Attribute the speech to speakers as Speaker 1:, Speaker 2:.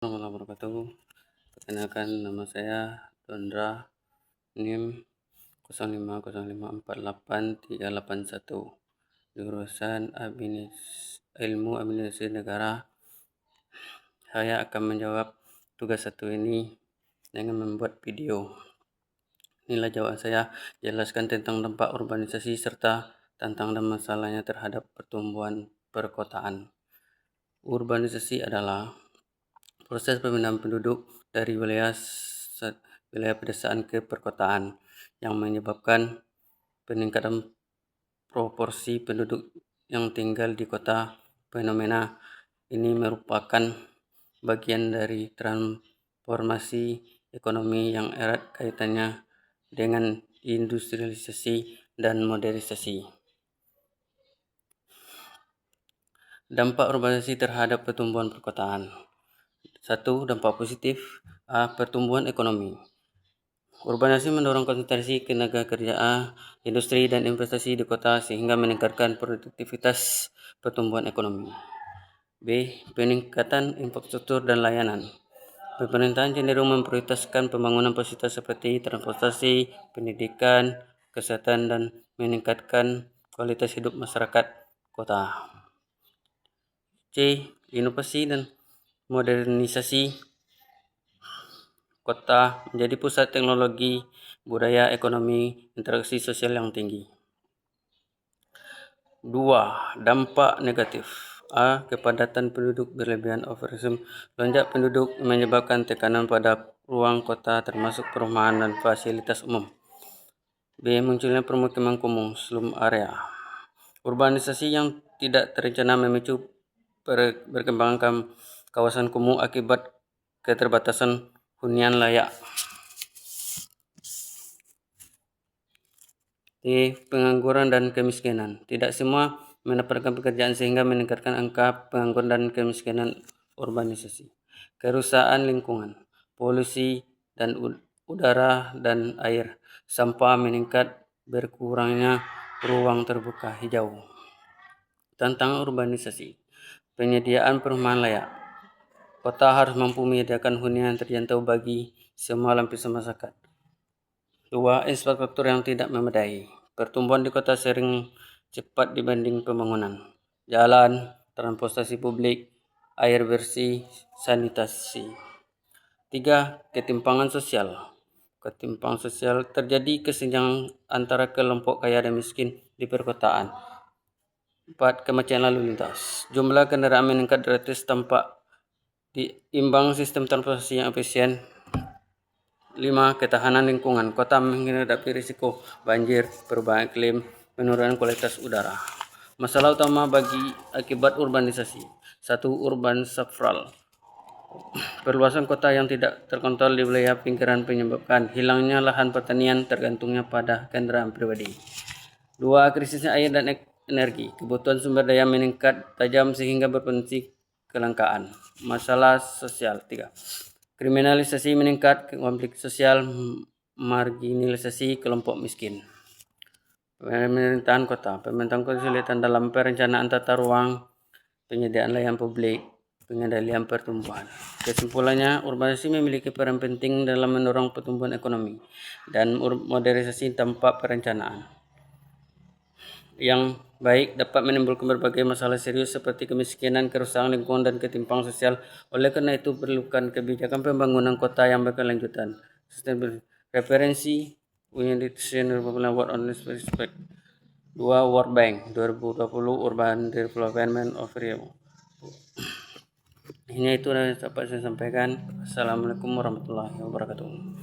Speaker 1: Warahmatullahi wabarakatuh. Perkenalkan, nama saya Dondra, NIM 05054831, jurusan Ilmu Administrasi Negara. Saya akan menjawab tugas satu ini dengan membuat video. Inilah jawaban saya. Jelaskan tentang dampak urbanisasi serta tantangan dan masalahnya terhadap pertumbuhan perkotaan. Urbanisasi adalah proses pemindahan penduduk dari wilayah pedesaan ke perkotaan yang menyebabkan peningkatan proporsi penduduk yang tinggal di kota. Fenomena ini merupakan bagian dari transformasi ekonomi yang erat kaitannya dengan industrialisasi dan modernisasi. Dampak urbanisasi terhadap pertumbuhan perkotaan. 1. Dampak positif. Pertumbuhan ekonomi. Urbanisasi mendorong konsentrasi tenaga kerja, industri, dan investasi di kota sehingga meningkatkan produktivitas pertumbuhan ekonomi. B. Peningkatan infrastruktur dan layanan. Pemerintahan cenderung memprioritaskan pembangunan fasilitas seperti transportasi, pendidikan, kesehatan, dan meningkatkan kualitas hidup masyarakat kota. C. Inovasi dan modernisasi kota menjadi pusat teknologi, budaya, ekonomi, interaksi sosial yang tinggi. 2. Dampak negatif. Kepadatan penduduk berlebihan oversum. Lonjak penduduk menyebabkan tekanan pada ruang kota termasuk perumahan dan fasilitas umum. B. Munculnya permukiman kumuh, slum area. Urbanisasi yang tidak terencana memicu berkembangkan kawasan kumuh akibat keterbatasan hunian layak. Pengangguran dan kemiskinan. Tidak semua mendapatkan pekerjaan sehingga meningkatkan angka pengangguran dan kemiskinan. Urbanisasi. Kerusakan lingkungan, polusi dan udara dan air, sampah meningkat, berkurangnya ruang terbuka hijau. Tantangan urbanisasi. Penyediaan perumahan layak. Kota harus mampu menyediakan hunian terjangkau bagi semua lapisan masyarakat. 2. Infrastruktur yang tidak memadai. Pertumbuhan di kota sering cepat dibanding pembangunan jalan, transportasi publik, air bersih, sanitasi. 3. Ketimpangan sosial. Ketimpangan sosial terjadi kesenjangan antara kelompok kaya dan miskin di perkotaan. 4. Kemacetan lalu lintas. Jumlah kendaraan meningkat drastis tanpa diimbang sistem transportasi yang efisien. 5. Ketahanan lingkungan. Kota menghadapi risiko banjir, perubahan iklim, penurunan kualitas udara. Masalah utama bagi akibat urbanisasi. 1. Urban sprawl. Perluasan kota yang tidak terkontrol di wilayah pinggiran menyebabkan hilangnya lahan pertanian tergantungnya pada kendaraan pribadi. 2. Krisisnya air dan energi. Kebutuhan sumber daya meningkat tajam sehingga berpotensi kelangkaan. Masalah sosial. 3. Kriminalisasi meningkat, konflik sosial, marginalisasi kelompok miskin. Pemerintahan kota. Pemerintahan kota kesulitan dalam perencanaan tata ruang, penyediaan layanan publik, pengendalian pertumbuhan. Kesimpulannya, urbanisasi memiliki peran penting dalam mendorong pertumbuhan ekonomi dan modernisasi tanpa perencanaan yang baik dapat menimbulkan berbagai masalah serius seperti kemiskinan, kerusakan lingkungan, dan ketimpangan sosial. Oleh karena itu, perlukan kebijakan pembangunan kota yang berkelanjutan. Sustainable referensi United World on this respect. 2. World Bank 2020 Urban Development Overview. Ini itu yang dapat saya sampaikan. Assalamualaikum warahmatullahi wabarakatuh.